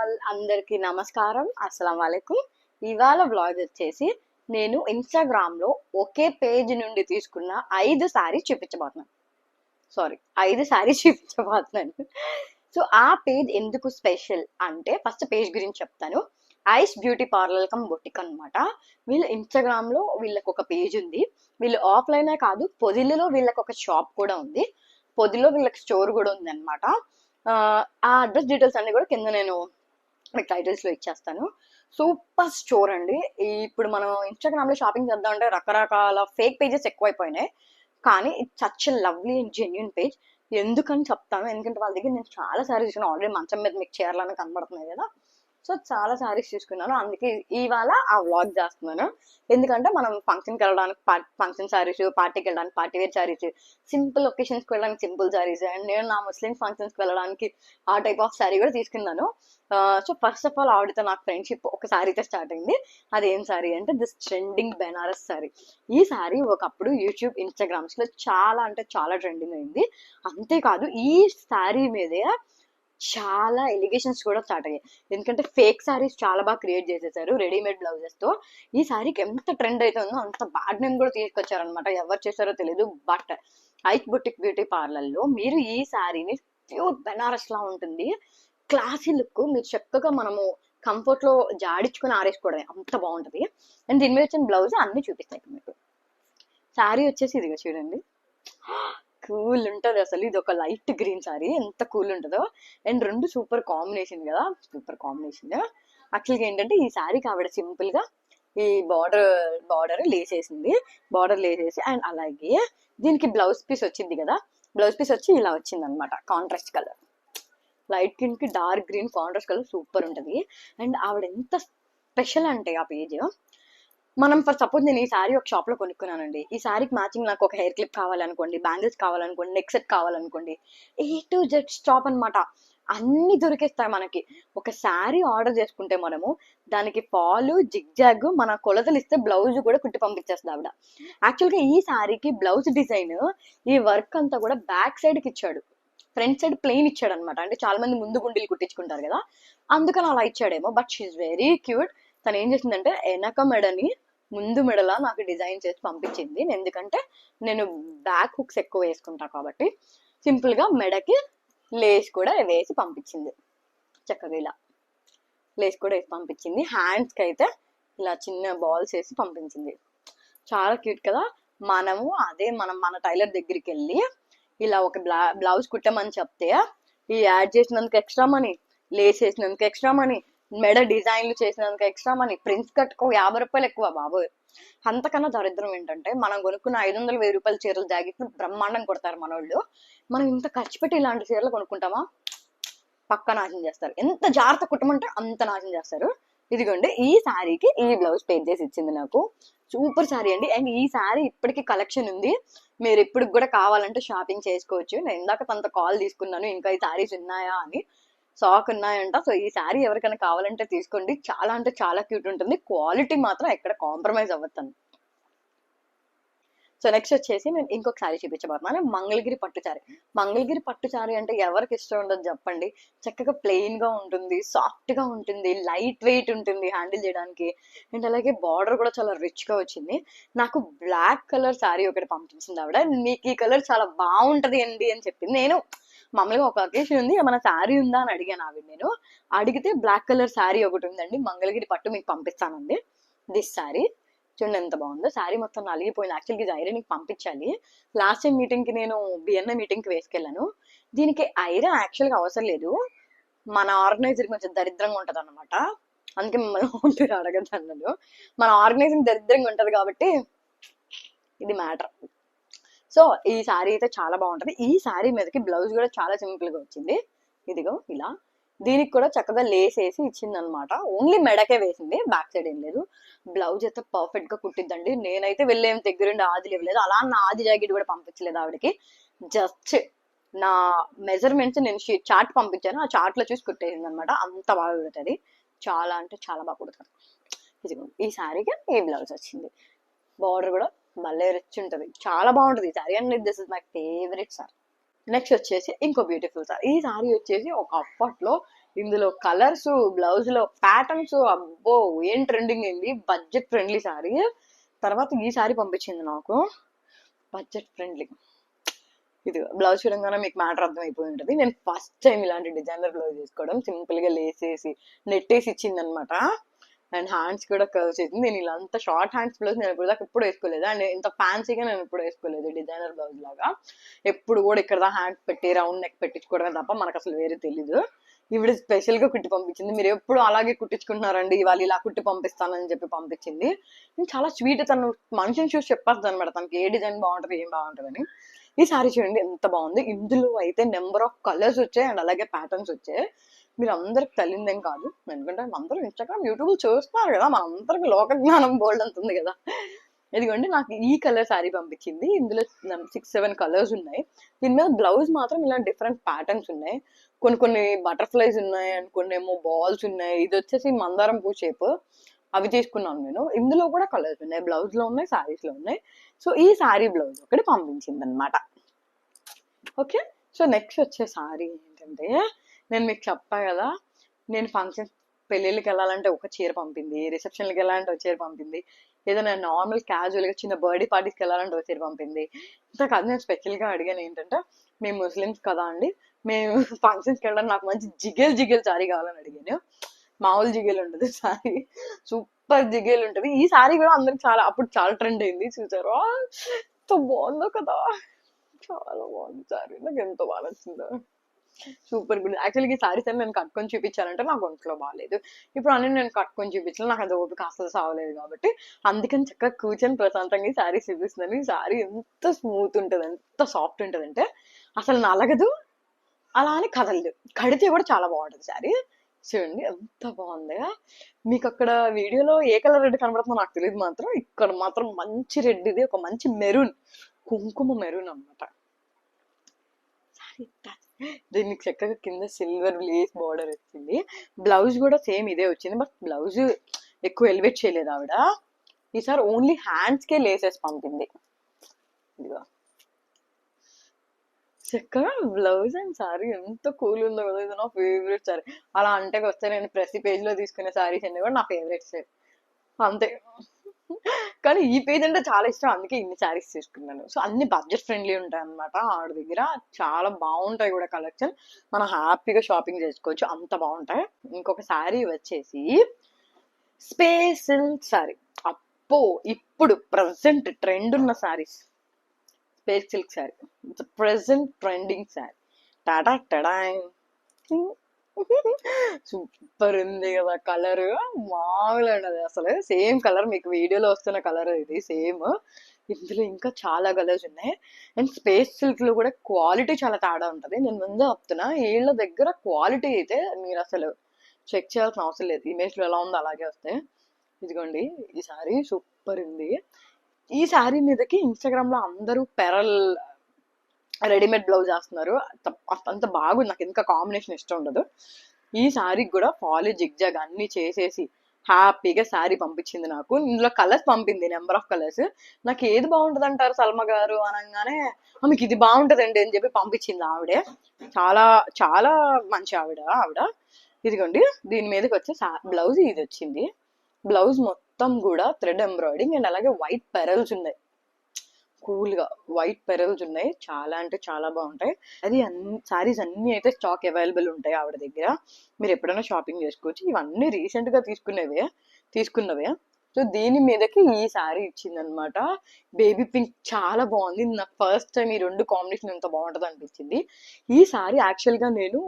అందరికి నమస్కారం, అస్సలం వాలేకుం. ఇవాళ వ్లాగ్ వచ్చేసి నేను ఇన్స్టాగ్రామ్ లో ఒకే పేజ్ నుండి తీసుకున్న 5 సారీస్ చూపించబోతున్నాను. సారీ, 5 సారీస్ చూపించబోతున్నాను. సో ఆ పేజ్ ఎందుకు స్పెషల్ అంటే ఫస్ట్ పేజ్ గురించి చెప్తాను. Ice beauty parlour come boutique అనమాట. వీళ్ళు ఇన్స్టాగ్రామ్ లో వీళ్ళకి ఒక పేజ్ ఉంది. వీళ్ళు ఆఫ్లైనే కాదు, పొదిలిలో వీళ్ళకి ఒక షాప్ కూడా ఉంది. పొదిలో వీళ్ళకి స్టోర్ కూడా ఉంది అనమాట. ఆ అడ్రస్ డీటెయిల్స్ అన్ని కూడా కింద నేను మీకు టైటిల్స్ లో ఇచ్చేస్తాను. సూపర్ స్టోర్ అండి. ఇప్పుడు మనం ఇన్స్టాగ్రామ్ లో షాపింగ్ చేద్దాం అంటే రకరకాల ఫేక్ పేజెస్ ఎక్కువైపోయినాయి, కానీ it's such lovely and genuine page. ఎందుకని చెప్తాను, ఎందుకంటే వాళ్ళ దగ్గర నేను చాలా సారీస్ తీసుకున్నాను. ఆల్రెడీ మంచం మీద మీకు చీరలని కనబడుతున్నాయి కదా, సో చాలా సారీస్ తీసుకున్నాను. అందుకే ఇవాళ ఆ వ్లాగ్ చేస్తున్నాను. ఎందుకంటే మనం ఫంక్షన్కి వెళ్ళడానికి ఫంక్షన్ సారీస్, పార్టీకి వెళ్ళడానికి పార్టీ వేర్ సారీస్, సింపుల్ ఒకేషన్స్కి వెళ్ళడానికి సింపుల్ సారీస్, అండ్ నేను నా ముస్లిం ఫంక్షన్స్కి వెళ్ళడానికి ఆ టైప్ ఆఫ్ సారీ కూడా తీసుకున్నాను. సో ఫస్ట్ ఆఫ్ ఆల్ ఆవిడతో నాకు ఫ్రెండ్షిప్ ఒక సారీతో స్టార్ట్ అయింది. అదేం సారీ అంటే దిస్ ట్రెండింగ్ బెనారస్ సారీ. ఈ సారీ ఒకప్పుడు యూట్యూబ్, ఇన్స్టాగ్రామ్స్ లో చాలా అంటే చాలా ట్రెండింగ్ అయింది. అంతేకాదు ఈ సారీ మీదే చాలా ఎలిగేషన్స్ కూడా స్టార్ట్ అయ్యాయి. ఎందుకంటే ఫేక్ సారీస్ చాలా బాగా క్రియేట్ చేసేసారు రెడీమేడ్ బ్లౌజెస్ తో. ఈ సారీకి ఎంత ట్రెండ్ అవుతుందో అంత బ్యాడ్ నేమ్ కూడా తీసుకొచ్చారనమాట. ఎవరు చేశారో తెలియదు. బట్ ఐక్ బొటిక్ బ్యూటీ పార్లర్ లో మీరు ఈ సారీని ప్యూర్ బెనారస్ లా ఉంటుంది, క్లాసీ లుక్. మీరు చక్కగా మనము కంఫర్ట్ లో జాడించుకుని ఆరేసుకోవడం అంత బాగుంటది. అండ్ దీని మీద వచ్చిన బ్లౌజ్ అన్ని చూపిస్తాయి మీకు. సారీ వచ్చేసి ఇదిగా చూడండి, కూల్ ఉంటది అసలు. ఇది ఒక లైట్ గ్రీన్ సారీ, ఎంత కూల్ ఉంటుందో. అండ్ రెండు సూపర్ కాంబినేషన్ కదా, సూపర్ కాంబినేషన్. యాక్చువల్గా ఏంటంటే ఈ సారీకి ఆవిడ సింపుల్ గా ఈ బార్డర్ లేసేసింది, బార్డర్ లేసేసి. అండ్ అలాగే దీనికి బ్లౌజ్ పీస్ వచ్చింది కదా, బ్లౌజ్ పీస్ వచ్చి ఇలా వచ్చింది అనమాట. కాంట్రాస్ట్ కలర్, లైట్ గ్రీన్ కి dark green contrast colour super ఉంటది. అండ్ ఆవిడ ఎంత స్పెషల్ అంటే ఆ పేజ్, మనం ఫర్ సపోజ్ నేను ఈ సారీ ఒక షాప్ లో కొనుక్కున్నానండి. ఈ సారీకి మ్యాచింగ్ నాకు ఒక హెయిర్ క్లిప్ కావాలనుకోండి, బ్యాంగిల్స్ కావాలనుకోండి, నెక్ సెట్ కావాలనుకోండి, ఏ టు జెడ్ స్టాప్ అనమాట. అన్ని దొరికేస్తాయి మనకి. ఒక శారీ ఆర్డర్ చేసుకుంటే మనము దానికి ఫాలు, జిగ్జాగ్, మన కొలతలు ఇస్తే బ్లౌజ్ కూడా కుట్టి పంపించేస్తుంది ఆవిడ. యాక్చువల్గా ఈ సారీకి బ్లౌజ్ డిజైన్, ఈ వర్క్ అంతా కూడా బ్యాక్ సైడ్ కి ఇచ్చాడు, ఫ్రంట్ సైడ్ ప్లెయిన్ ఇచ్చాడు అనమాట. అంటే చాలా మంది ముందు గుండీలు కుట్టించుకుంటారు కదా, అందుకని అలా ఇచ్చాడేమో. But she very cute. తను ఏం చేసిందంటే వెనక మెడని ముందు మెడలా నాకు డిజైన్ చేసి పంపించింది. ఎందుకంటే నేను బ్యాక్ హుక్స్ ఎక్కువ వేసుకుంటా కాబట్టి సింపుల్ గా మెడకి లేస్ కూడా వేసి పంపించింది. చక్కగా ఇలా లేస్ కూడా వేసి పంపించింది. హ్యాండ్స్ కి అయితే ఇలా చిన్న బాల్స్ వేసి పంపించింది. చాలా క్యూట్ కదా. మనము అదే మన టైలర్ దగ్గరికి వెళ్ళి ఇలా ఒక బ్లౌజ్ కుట్టమని చెప్తే ఈ యాడ్ చేసినందుకు ఎక్స్ట్రా మనీ, లేస్ వేసినందుకు ఎక్స్ట్రా మనీ, మెడ డిజైన్లు చేసినందుకు ఎక్స్ట్రా మనీ, ప్రిన్స్ కట్కు 50 రూపాయలు ఎక్కువ బాబోయ్. అంతకన్నా దరిద్రం ఏంటంటే మనం కొనుక్కున్న 500-1000 రూపాయల చీరలు జాకెట్లు బ్రహ్మాండం కొడతారు మనోళ్ళు. మనం ఇంత ఖర్చు పెట్టి ఇలాంటి చీరలు కొనుక్కుంటామా? పక్క నాశనం చేస్తారు. ఎంత జాగ్రత్త కుట్టమంటే అంత నాశనం చేస్తారు. ఇదిగోండి, ఈ శారీకి ఈ బ్లౌజ్ పేజ్ చేసి ఇచ్చింది నాకు. సూపర్ శారీ అండి. అండ్ ఈ శారీ ఇప్పటికీ కలెక్షన్ ఉంది, మీరు ఇప్పటికి కూడా కావాలంటే షాపింగ్ చేసుకోవచ్చు. నేను ఇందాక తనతో కాల్ తీసుకున్నాను, ఇంకా ఈ శారీస్ ఉన్నాయా అని. స్టాక్ ఉన్నాయంట. సో ఈ శారీ ఎవరికైనా కావాలంటే తీసుకోండి. చాలా అంటే చాలా క్యూట్ ఉంటుంది. క్వాలిటీ మాత్రం ఎక్కడ కాంప్రమైజ్ అవ్వద్దు. సో నెక్స్ట్ వచ్చేసి నేను ఇంకొక శారీ చూపించబోతున్నాను, మంగళగిరి పట్టు శారీ. మంగళగిరి పట్టు శారీ అంటే ఎవరికి ఇష్టం ఉండదు చెప్పండి. చక్కగా ప్లెయిన్ గా ఉంటుంది, సాఫ్ట్ గా ఉంటుంది, లైట్ వెయిట్ ఉంటుంది హ్యాండిల్ చేయడానికి. అండ్ అలాగే బార్డర్ కూడా చాలా రిచ్ గా వచ్చింది. నాకు బ్లాక్ కలర్ శారీ ఒకటి పంపించింది ఆవిడ. మీకు ఈ కలర్ చాలా బాగుంటది అండి అని చెప్పింది. నేను మామూలుగా ఒక అకేషన్ ఉంది, ఏమైనా శారీ ఉందా అని అడిగాను ఆవిడ. నేను అడిగితే బ్లాక్ కలర్ శారీ ఒకటి ఉందండి, మంగళగిరి పట్టు, మీకు పంపిస్తానండి. దిస్ శారీ చూడండి ఎంత బాగుందో. శారీ మొత్తం నలిగిపోయింది. యాక్చువల్గా ఇది ఐరన్కి పంపించాలి. లాస్ట్ టైం మీటింగ్ కి నేను బిఎన్ఏ మీటింగ్ కి వేసుకెళ్ళాను. దీనికి ఐరన్ యాక్చువల్గా అవసరం లేదు, మన ఆర్గనైజర్ కొంచెం దరిద్రంగా ఉంటది అనమాట. అందుకే మిమ్మల్ని అడగద్దు అన్నది. మన ఆర్గనైజింగ్ దరిద్రంగా ఉంటది కాబట్టి ఇది మ్యాటర్. సో ఈ శారీ అయితే చాలా బాగుంటది. ఈ శారీ మీదకి బ్లౌజ్ కూడా చాలా సింపుల్ గా వచ్చింది. ఇదిగో ఇలా దీనికి కూడా చక్కగా లేస్ వేసి ఇచ్చింది అనమాట. ఓన్లీ మెడకే వేసింది, బ్యాక్ సైడ్ ఏం లేదు. బ్లౌజ్ అయితే పర్ఫెక్ట్ గా కుట్టిద్దండి. నేనైతే వెళ్ళేం దగ్గరుండి ఆది లేవలేదు, అలా నా ఆది జాకెట్ కూడా పంపించలేదు ఆవిడకి. జస్ట్ నా మెజర్మెంట్స్ నేను చార్ట్ పంపించాను, ఆ చార్ట్ లో చూసి కుట్టేసింది అనమాట. అంత బాగా కుడుతుంది, చాలా అంటే చాలా బాగా కుడుతుంది. ఇదిగో ఈ శారీకి ఈ బ్లౌజ్ వచ్చింది. బార్డర్ కూడా భలే రిచ్ ఉంటుంది, చాలా బాగుంటుంది ఈ sari. And this is my favourite sorry. Next వచ్చేసి ఇంకో బ్యూటిఫుల్ సారీ. ఈ సారీ వచ్చేసి ఒక అప్పట్లో ఇందులో కలర్స్, బ్లౌజ్ లో ప్యాటర్న్స్, అబ్బో ఏం ట్రెండింగ్ అయింది. Budget friendly sorry. తర్వాత ఈ సారీ పంపించింది నాకు, బడ్జెట్ ఫ్రెండ్లీ. ఇది బ్లౌజ్ చూడంగానే మీకు మ్యాటర్ అర్థమైపోయి ఉంటుంది. నేను ఫస్ట్ టైం ఇలాంటి డిజైనర్ బ్లౌజ్ తీసుకోవడం. సింపుల్ గా లేసేసి నెట్టేసి ఇచ్చింది అనమాట. అండ్ హ్యాండ్స్ కూడా కర్వ్ చేసింది. నేను ఇలా అంత షార్ట్ హ్యాండ్స్ బ్లౌజ్ నేను ఎప్పుడు వేసుకోలేదు. అండ్ ఇంత ఫ్యాన్సీగా నేను ఎప్పుడు వేసుకోలేదు డిజైనర్ బ్లౌజ్ లాగా. ఎప్పుడు కూడా ఇక్కడ హ్యాండ్స్ పెట్టి రౌండ్ నెక్ పెట్టించుకోవడమే తప్ప మనకు అసలు వేరే తెలీదు. ఇవిడ స్పెషల్ గా కుట్టి పంపించింది. మీరు ఎప్పుడు అలాగే కుట్టించుకుంటున్నారండి, ఇవాళ ఇలా కుట్టి పంపిస్తానని చెప్పి పంపించింది. నేను చాలా స్వీట్. తను మనిషిని చూసి చెప్పేస్తుంది అనమాట తనకి ఏ డిజైన్ బాగుంటుంది, ఏం బాగుంటుందని. ఈ సారీ చూడండి ఎంత బాగుంది. ఇందులో అయితే నెంబర్ ఆఫ్ కలర్స్ వచ్చాయి అండ్ అలాగే ప్యాటర్న్స్ వచ్చాయి. మీరు అందరికి తెలియదేం కాదు, ఎందుకంటే అందరూ ఇన్స్టాగ్రామ్ యూట్యూబ్ చూస్తున్నారు కదా, మనందరికి లోక జ్ఞానం బోల్డ్ అంతుంది కదా. ఇదిగోండి నాకు ఈ కలర్ శారీ పంపించింది. ఇందులో 6-7 కలర్స్ ఉన్నాయి. దీని మీద బ్లౌజ్ మాత్రం ఇలా డిఫరెంట్ ప్యాటర్న్స్ ఉన్నాయి. కొన్ని బటర్ఫ్లైస్ ఉన్నాయి అండ్ కొన్ని ఏమో బాల్స్ ఉన్నాయి. ఇది వచ్చేసి మందారం పూ షేప్. అవి తీసుకున్నాను నేను. ఇందులో కూడా కలర్స్ ఉన్నాయి, బ్లౌజ్ లో ఉన్నాయి, శారీస్ లో ఉన్నాయి. సో ఈ శారీ బ్లౌజ్ ఒకటి పంపించింది అనమాట. ఓకే, సో నెక్స్ట్ వచ్చే శారీ ఏంటంటే, నేను మీకు చెప్పా కదా, నేను ఫంక్షన్స్ పెళ్ళిళ్ళకి వెళ్ళాలంటే ఒక చీర పంపింది, రిసెప్షన్కి వెళ్ళాలంటే ఒక చీర పంపింది, ఏదైనా నార్మల్ క్యాజువల్ గా చిన్న బర్త్డే పార్టీస్కి వెళ్ళాలంటే ఒక చీర పంపింది. ఇంత కాదు, నేను స్పెషల్ గా అడిగాను ఏంటంటే, మేము ముస్లిమ్స్ కదా అండి, మేము ఫంక్షన్స్కి వెళ్ళడానికి నాకు మంచి జిగేల్ శారీ కావాలని అడిగాను. మామూలు జిగేలు ఉండదు శారీ, సూపర్ జిగేలు ఉంటది. ఈ శారీ కూడా అందరికి చాలా అప్పుడు చాలా ట్రెండ్ అయింది. చూసారు ఎంత బాగుందో కదా, చాలా బాగుంది శారీ. నాకు ఎంతో బాగా నచ్చిందో, సూపర్ గుడ్. యాక్చువల్గా ఈ శారీస్ అని నేను కట్టుకొని చూపించాలంటే నాకు ఒంట్లో బాగాలేదు. ఇప్పుడు అన్ని నేను కట్టుకొని చూపించాలి, నాకు అది ఓపిక అసలు సావలేదు. కాబట్టి అందుకని చక్కగా కూర్చొని ప్రశాంతంగా ఈ శారీ చూపిస్తున్నాను. ఈ శారీ ఎంత స్మూత్ ఉంటుంది, ఎంత సాఫ్ట్ ఉంటుంది అంటే అసలు నలగదు, అలా అని కదలదు. కడితే కూడా చాలా బాగుంటుంది శారీ. చూడండి ఎంత బాగుంది. మీకు అక్కడ వీడియోలో ఏ కలర్ రెడ్ కనబడుతుందో నాకు తెలియదు, మాత్రం ఇక్కడ మాత్రం మంచి రెడ్, ఇది ఒక మంచి మెరూన్, కుంకుమ మెరూన్ అనమాట. దీనికి చక్కగా కింద సిల్వర్ లేస్ బార్డర్ వచ్చింది. బ్లౌజ్ కూడా సేమ్ ఇదే వచ్చింది, బట్ బ్లౌజ్ ఎక్కువ ఎలివేట్ చేయలేదు ఆవిడ. ఈసారి ఓన్లీ హ్యాండ్స్ కే లేసెస్ పంపింది. ఇదిగో చక్కగా బ్లౌజ్ అండ్ సారీ ఎంత కూల్ ఉందో కదా. ఇది నా ఫేవరెట్ సారీ. అలా అంటే వస్తే నేను ప్రతి పేజ్ లో తీసుకునే సారీస్ అన్ని కూడా నా ఫేవరెట్స్ అంతే. కానీ ఈ పేజ్ అంటే చాలా ఇష్టం, అందుకే ఇన్ని శారీస్ తీసుకున్నాను. సో అన్ని బడ్జెట్ ఫ్రెండ్లీ ఉంటాయి అనమాట ఆవిడ దగ్గర. చాలా బాగుంటాయి కూడా కలెక్షన్, మనం హ్యాపీగా షాపింగ్ చేసుకోవచ్చు, అంత బాగుంటాయి. ఇంకొక శారీ వచ్చేసి స్పేస్ సిల్క్ శారీ. అప్పో ఇప్పుడు ప్రజెంట్ ట్రెండ్ ఉన్న saris space silk sari, present trending sari. Tata ta-da, super ఉంది కదా కలర్, మామూలు ఉండదు అసలు. సేమ్ కలర్ మీకు వీడియోలో వస్తున్న కలర్ ఇది సేమ్. ఇందులో ఇంకా చాలా కలర్స్ ఉన్నాయి. అండ్ స్పేస్ సిల్క్ లో కూడా క్వాలిటీ చాలా తేడా ఉంటది. నేను ముందే చెప్తున్నా, వీళ్ళ దగ్గర క్వాలిటీ అయితే మీరు అసలు చెక్ చేయాల్సిన అవసరం లేదు. ఇమేజ్ లో ఎలా ఉందో అలాగే వస్తాయి. ఇదిగోండి ఈ సారీ సూపర్ ఉంది. ఈ శారీ మీదకి ఇన్స్టాగ్రామ్ లో అందరూ పెరల్ రెడీమేడ్ బ్లౌజ్ వేస్తున్నారు, అంత బాగుంది. నాకు ఇంకా కాంబినేషన్ ఇష్టం ఉండదు. ఈ శారీకి కూడా ఫాలీ జిగ్జాగ్ అన్ని చేసేసి హ్యాపీగా శారీ పంపించింది నాకు. ఇందులో కలర్స్ పంపింది, నెంబర్ ఆఫ్ కలర్స్. నాకు ఏది బాగుంటది అంటారు సల్మ గారు అనగానే, మీకు ఇది బాగుంటదండి అని చెప్పి పంపించింది ఆవిడే. చాలా చాలా మంచి ఆవిడ. ఇదిగోండి దీని మీదకి వచ్చే బ్లౌజ్ ఇది వచ్చింది. బ్లౌజ్ మొత్తం కూడా థ్రెడ్ ఎంబ్రాయిడింగ్ అండ్ అలాగే వైట్ పెరల్స్ ఉన్నాయి. కూల్ గా వైట్ పెరల్స్ ఉన్నాయి, చాలా అంటే చాలా బాగుంటాయి. అది సారీస్ అన్ని అయితే స్టాక్ అవైలబుల్ ఉంటాయి ఆవిడ దగ్గర, మీరు ఎప్పుడైనా షాపింగ్ చేసుకోవచ్చు. ఇవన్నీ రీసెంట్ గా తీసుకున్నవే. సో దీని మీదకి ఈ శారీ ఇచ్చిందనమాట. బేబీ పింక్ చాలా బాగుంది. నాకు ఫస్ట్ టైం ఈ రెండు కాంబినేషన్ ఎంత బాగుంటుంది అనిపించింది. ఈ శారీ యాక్చువల్ గా నేను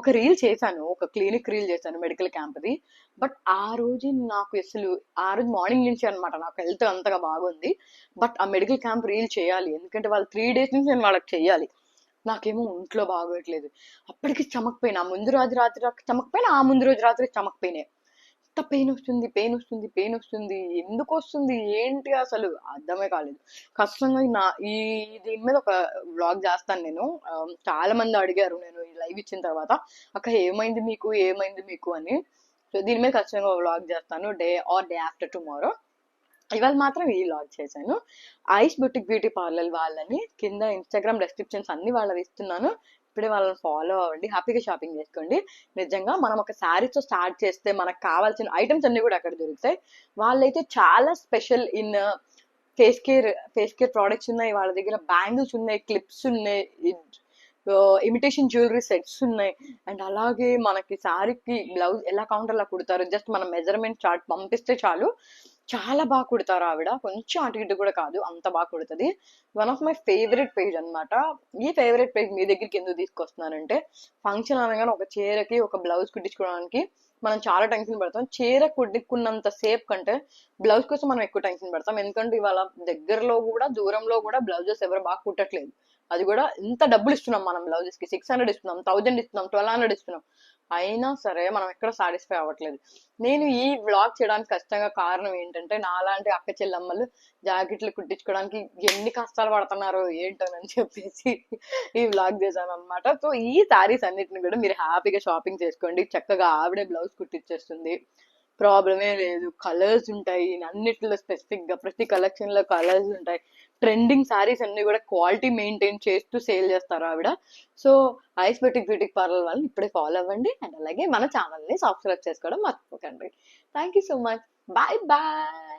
ఒక రీల్ చేశాను, ఒక క్లినిక్ రీల్ చేశాను మెడికల్ క్యాంప్ది. బట్ ఆ రోజు నాకు అసలు ఆ రోజు మార్నింగ్ నుంచి అనమాట నాకు హెల్త్ అంతగా బాగుంది. బట్ ఆ మెడికల్ క్యాంప్ రీల్ చేయాలి, ఎందుకంటే వాళ్ళు 3 days నుంచి నేను వాళ్ళకి చెయ్యాలి. నాకేమో ఒంట్లో బాగోట్లేదు. అప్పటికి స్టమక్ పెయిన్, ఆ ముందు రోజు రాత్రి స్టమక్ పెయిన్, ఆ ముందు రోజు రాత్రి స్టమక్ పెయిన్. ఎంత పెయిన్ వస్తుంది, ఎందుకు వస్తుంది ఏంటి అసలు అర్థమే కాలేదు. కష్టంగా దీని మీద ఒక వ్లాగ్ చేస్తాను నేను. చాలా మంది అడిగారు నేను ఈ లైవ్ ఇచ్చిన తర్వాత, అక్క ఏమైంది మీకు అని. సో దీని మీద ఖచ్చితంగా వ్లాగ్ చేస్తాను, డే ఆఫ్టర్ టుమారో. ఇవాళ మాత్రం ఈ వ్లాగ్ చేశాను. ఐస్ బొటిక్ బ్యూటీ పార్లర్ వాళ్ళని కింద ఇన్స్టాగ్రామ్ డిస్క్రిప్షన్స్ అన్ని వాళ్ళవి ఇస్తున్నాను, ఇప్పుడే వాళ్ళని ఫాలో అవ్వండి, హ్యాపీగా షాపింగ్ చేసుకోండి. నిజంగా మనం ఒక శారీతో స్టార్ట్ చేస్తే మనకు కావాల్సిన ఐటమ్స్ అన్ని కూడా అక్కడ దొరుకుతాయి. వాళ్ళైతే చాలా special in phase care products ఉన్నాయి వాళ్ళ దగ్గర, బ్యాంగిల్స్ ఉన్నాయి, క్లిప్స్ ఉన్నాయి, ఇమిటేషన్ జ్యువెలరీ సెట్స్ ఉన్నాయి. అండ్ అలాగే మనకి శారీకి బ్లౌజ్ ఎలా కౌంటర్లా కుడతారు, జస్ట్ మనం మెజర్మెంట్ చార్ట్ పంపిస్తే చాలు, చాలా బాగా కుడతారు ఆవిడ. కొంచెం అటు ఇటు కూడా కాదు, అంత బాగా కుడుతుంది. One of my favourite page అన్నమాట. ఈ ఫేవరెట్ పేజ్ మీ దగ్గరికి ఎందుకు తీసుకొస్తున్నానంటే, ఫంక్షన్ అనగానే ఒక చీరకి ఒక బ్లౌజ్ కుట్టించుకోవడానికి మనం చాలా టెన్షన్ పడతాం. చీర కుట్టుకున్నంత సేపు కంటే బ్లౌజ్ కోసం మనం ఎక్కువ టెన్షన్ పడతాం. ఎందుకంటే ఇవాళ దగ్గరలో కూడా దూరంలో కూడా బ్లౌజెస్ ఎవరు బాగా కుట్టట్లేదు. అది కూడా ఇంత డబ్బులు ఇస్తున్నాం మనం బ్లౌజెస్ కి, 600 ఇస్తున్నాం, 1000 ఇస్తున్నాం, 1200 ఇస్తున్నాం, అయినా సరే మనం ఎక్కడ సాటిస్ఫై అవ్వట్లేదు. నేను ఈ వ్లాగ్ చేయడానికి ఖచ్చితంగా కారణం ఏంటంటే, నాలాంటి అక్క చెల్లమ్మలు జాకెట్లు కుట్టించుకోవడానికి ఎన్ని కష్టాలు పడుతున్నారో ఏంటోనని చెప్పేసి ఈ వ్లాగ్ చేశాను అనమాట. సో ఈ శారీస్ అన్నిటిని కూడా మీరు హ్యాపీగా షాపింగ్ చేసుకోండి. చక్కగా ఆవిడే బ్లౌజ్ కుట్టించేస్తుంది, ప్రాబ్లమే లేదు. కలర్స్ ఉంటాయి అన్నిటిలో, స్పెసిఫిక్ గా ప్రతి కలెక్షన్ లో కలర్స్ ఉంటాయి. ట్రెండింగ్ శారీస్ అన్ని కూడా క్వాలిటీ మెయింటైన్ చేస్తూ సేల్ చేస్తారు ఆవిడ. సో ఐస్ బ్యూటీ పార్లర్ వాళ్ళని ఇప్పుడే ఫాలో అవ్వండి. అండ్ అలాగే మన ఛానల్ ని సబ్స్క్రైబ్ చేసుకోవడం మర్చిపోకండి. Thank you so much. Bye bye.